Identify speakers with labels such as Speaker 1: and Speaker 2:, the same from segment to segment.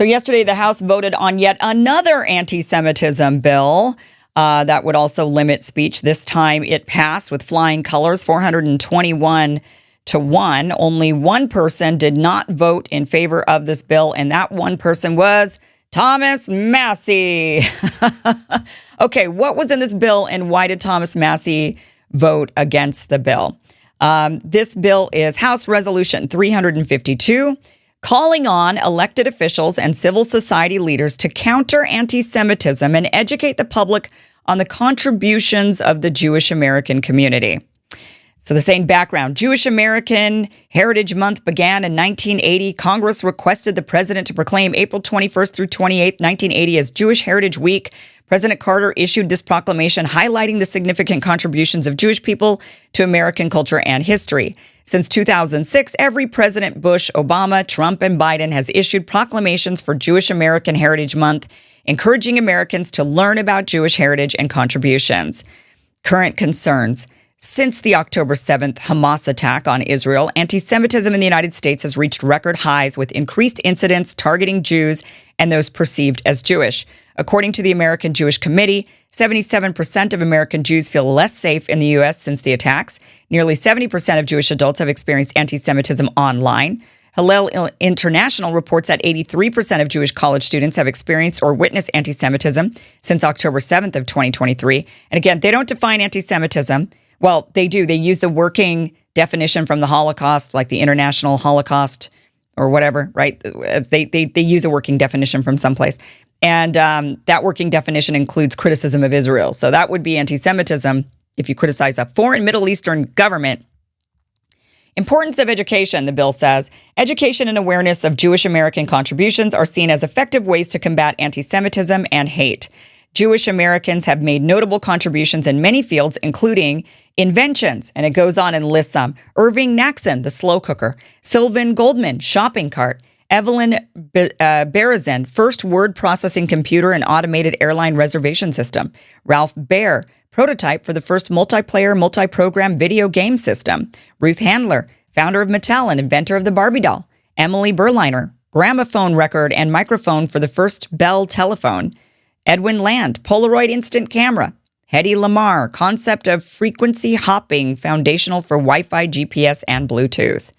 Speaker 1: So yesterday, the House voted on yet another anti-Semitism bill that would also limit speech. This time it passed with flying colors, 421 to 1. Only one person did not vote in favor of this bill, and that one person was Thomas Massie. Okay, what was in this bill and why did Thomas Massie vote against the bill? This bill is House Resolution 352, calling on elected officials and civil society leaders to counter anti-Semitism and educate the public on the contributions of the Jewish American community. So the same background. Jewish American Heritage Month began in 1980. Congress requested the president to proclaim April 21st through 28th, 1980 as Jewish Heritage Week. President Carter issued this proclamation highlighting the significant contributions of Jewish people to American culture and history. Since 2006, every President Bush, Obama, Trump, and Biden has issued proclamations for Jewish American Heritage Month, encouraging Americans to learn about Jewish heritage and contributions. Current concerns. Since the October 7th Hamas attack on Israel, anti-Semitism in the United States has reached record highs with increased incidents targeting Jews and those perceived as Jewish. According to the American Jewish Committee, 77% of American Jews feel less safe in the U.S. since the attacks. Nearly 70% of Jewish adults have experienced anti-Semitism online. Hillel International reports that 83% of Jewish college students have experienced or witnessed anti-Semitism since October 7th of 2023. And again, they don't define anti-Semitism. Well, they do. They use the working definition from the Holocaust, like the International Holocaust or whatever, right? They use a working definition from someplace. And that working definition includes criticism of Israel. So that would be anti-Semitism if you criticize a foreign Middle Eastern government. Importance of education, the bill says. Education and awareness of Jewish American contributions are seen as effective ways to combat anti-Semitism and hate. Jewish Americans have made notable contributions in many fields, including inventions, and it goes on and lists some. Irving Naxon, the slow cooker. Sylvan Goldman, shopping cart. Evelyn Berezin, first word processing computer and automated airline reservation system. Ralph Baer, prototype for the first multiplayer, multi-program video game system. Ruth Handler, founder of Mattel and inventor of the Barbie doll. Emily Berliner, gramophone record and microphone for the first Bell telephone. Edwin Land, Polaroid instant camera. Hedy Lamar, concept of frequency hopping, foundational for Wi-Fi, GPS, and Bluetooth.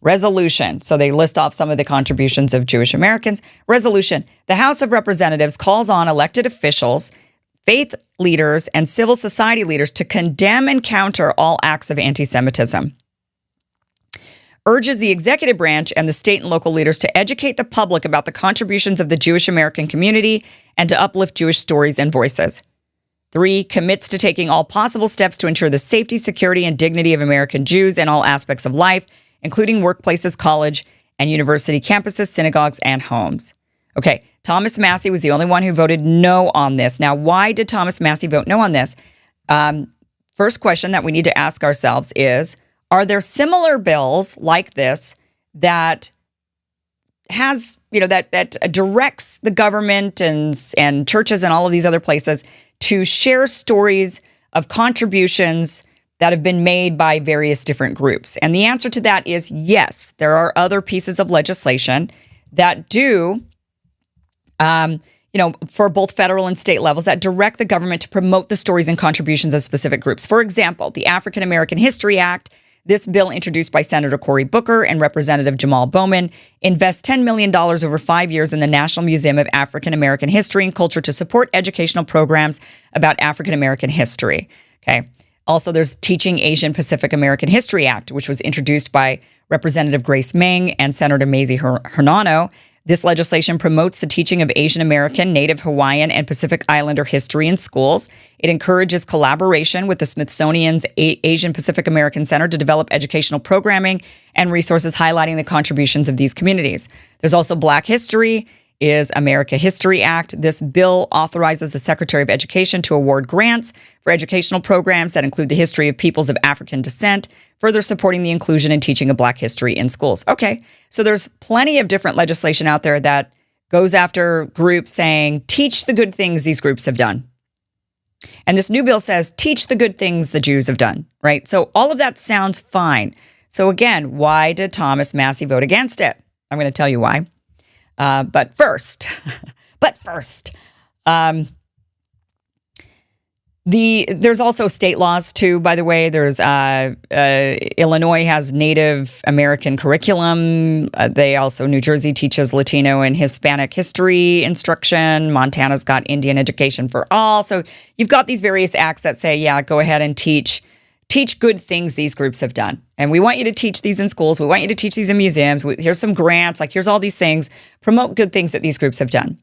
Speaker 1: Resolution. So they list off some of the contributions of Jewish Americans. Resolution. The House of Representatives calls on elected officials, faith leaders, and civil society leaders to condemn and counter all acts of anti-Semitism. Urges the executive branch and the state and local leaders to educate the public about the contributions of the Jewish American community and to uplift Jewish stories and voices. 3, commits to taking all possible steps to ensure the safety, security, and dignity of American Jews in all aspects of life, including workplaces, college and university campuses, synagogues, and homes. Okay, Thomas Massie was the only one who voted no on this. Now, why did Thomas Massie vote no on this? First question that we need to ask ourselves is, are there similar bills like this that has, that directs the government and churches and all of these other places to share stories of contributions that have been made by various different groups? And the answer to that is yes. There are other pieces of legislation that do, for both federal and state levels, that direct the government to promote the stories and contributions of specific groups. For example, the African American History Act. This bill, introduced by Senator Cory Booker and Representative Jamal Bowman, invests $10 million over 5 years in the National Museum of African American History and Culture to support educational programs about African American history. Okay. Also, there's Teaching Asian Pacific American History Act, which was introduced by Representative Grace Meng and Senator Mazie Hernano. This legislation promotes the teaching of Asian American, Native Hawaiian, and Pacific Islander history in schools. It encourages collaboration with the Smithsonian's Asian Pacific American Center to develop educational programming and resources highlighting the contributions of these communities. There's also Black History is America History Act. This bill authorizes the Secretary of Education to award grants for educational programs that include the history of peoples of African descent, further supporting the inclusion and teaching of Black history in schools. Okay, so there's plenty of different legislation out there that goes after groups saying, teach the good things these groups have done. And this new bill says, teach the good things the Jews have done, right? So all of that sounds fine. So again, why did Thomas Massie vote against it? I'm going to tell you why. But first, um, there's also state laws too, by the way. There's Illinois has Native American curriculum. New Jersey teaches Latino and Hispanic history instruction. Montana's got Indian education for all. So you've got these various acts that say, yeah, go ahead and teach good things these groups have done. And we want you to teach these in schools. We want you to teach these in museums. Here's some grants. Here's all these things. Promote good things that these groups have done.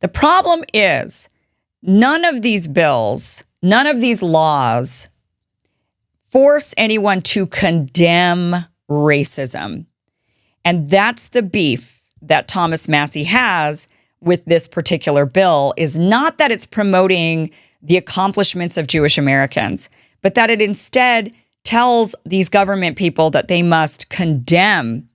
Speaker 1: The problem is none of these bills, none of these laws force anyone to condemn racism. And that's the beef that Thomas Massie has with this particular bill, is not that it's promoting the accomplishments of Jewish Americans, but that it instead tells these government people that they must condemn.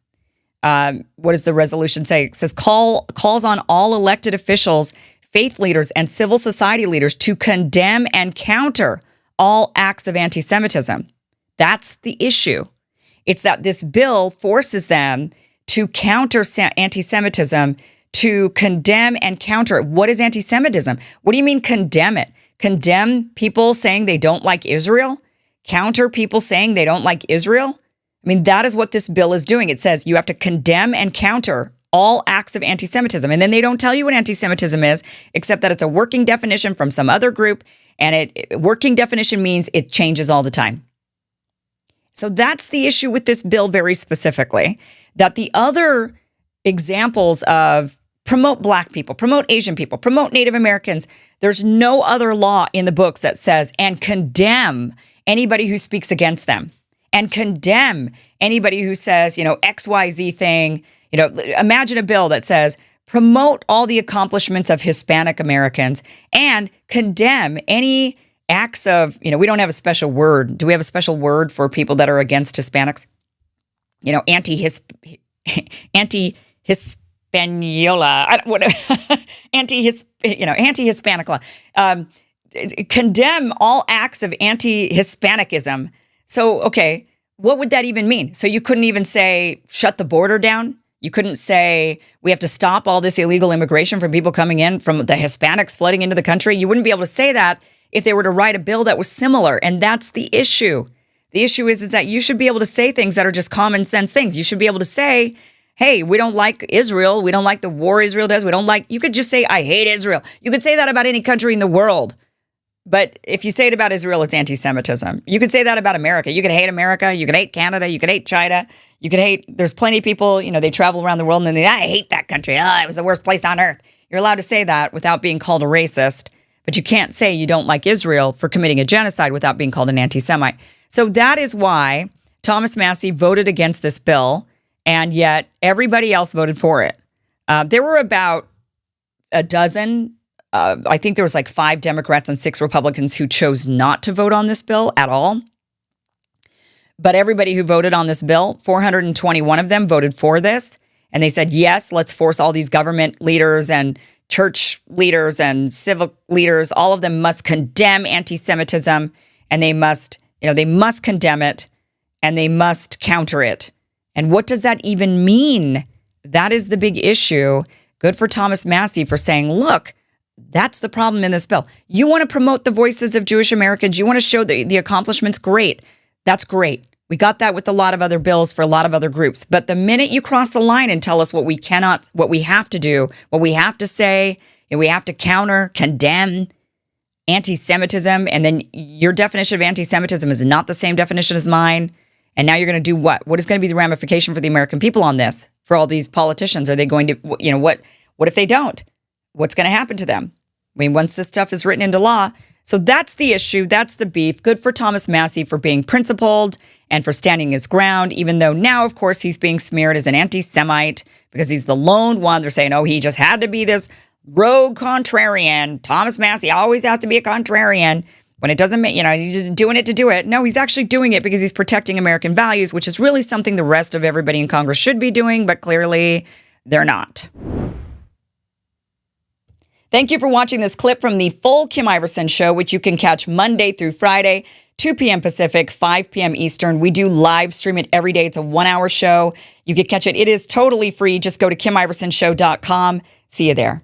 Speaker 1: What does the resolution say? It says calls on all elected officials, faith leaders, and civil society leaders to condemn and counter all acts of anti-Semitism. That's the issue. It's that this bill forces them to counter anti-Semitism, to condemn and counter it. What is anti-Semitism? What do you mean condemn it? Condemn people saying they don't like Israel? Counter people saying they don't like Israel? I mean, that is what this bill is doing. It says you have to condemn and counter all acts of anti-Semitism. And then they don't tell you what anti-Semitism is, except that it's a working definition from some other group. And working definition means it changes all the time. So that's the issue with this bill very specifically, that the other examples of promote Black people, promote Asian people, promote Native Americans, there's no other law in the books that says and condemn anybody who speaks against them, and condemn anybody who says, XYZ thing. Imagine a bill that says promote all the accomplishments of Hispanic Americans and condemn any acts of, we don't have a special word. Do we have a special word for people that are against Hispanics? Anti-Hispaniola, anti-Hispanic law. Condemn all acts of anti-Hispanicism. So, okay, what would that even mean? So you couldn't even say shut the border down? You couldn't say we have to stop all this illegal immigration from people coming in, from the Hispanics flooding into the country? You wouldn't be able to say that if they were to write a bill that was similar. And that's the issue. The issue is that you should be able to say things that are just common sense things. You should be able to say, hey, we don't like Israel. We don't like the war Israel does. You could just say, I hate Israel. You could say that about any country in the world. But if you say it about Israel, it's anti-Semitism. You could say that about America. You could hate America. You could hate Canada. You could hate China. You could hate, there's plenty of people, they travel around the world and then I hate that country. It was the worst place on earth. You're allowed to say that without being called a racist. But you can't say you don't like Israel for committing a genocide without being called an anti-Semite. So that is why Thomas Massie voted against this bill, and yet everybody else voted for it. There were about a dozen, I think there was like 5 Democrats and 6 Republicans who chose not to vote on this bill at all. But everybody who voted on this bill, 421 of them voted for this. And they said, yes, let's force all these government leaders and church leaders and civil leaders, all of them must condemn anti-Semitism, and they must condemn it, and they must counter it. And what does that even mean? That is the big issue. Good for Thomas Massie for saying, look, that's the problem in this bill. You want to promote the voices of Jewish Americans. You want to show the accomplishments. Great. That's great. We got that with a lot of other bills for a lot of other groups. But the minute you cross the line and tell us what we have to do, what we have to say, and we have to counter, condemn anti-Semitism, and then your definition of anti-Semitism is not the same definition as mine, and now you're going to do what? What is going to be the ramification for the American people on this? For all these politicians, are they going to, what if they don't? What's going to happen to them? I mean, once this stuff is written into law. So that's the issue. That's the beef. Good for Thomas Massie for being principled and for standing his ground, even though now, of course, he's being smeared as an anti-Semite because he's the lone one. They're saying, oh, he just had to be this rogue contrarian. Thomas Massie always has to be a contrarian. When it doesn't make, he's just doing it to do it. No, he's actually doing it because he's protecting American values, which is really something the rest of everybody in Congress should be doing, but clearly they're not. Thank you for watching this clip from the full Kim Iverson Show, which you can catch Monday through Friday, 2 p.m. Pacific, 5 p.m. Eastern. We do live stream it every day. It's a 1-hour show. You can catch it. It is totally free. Just go to KimIversonShow.com. See you there.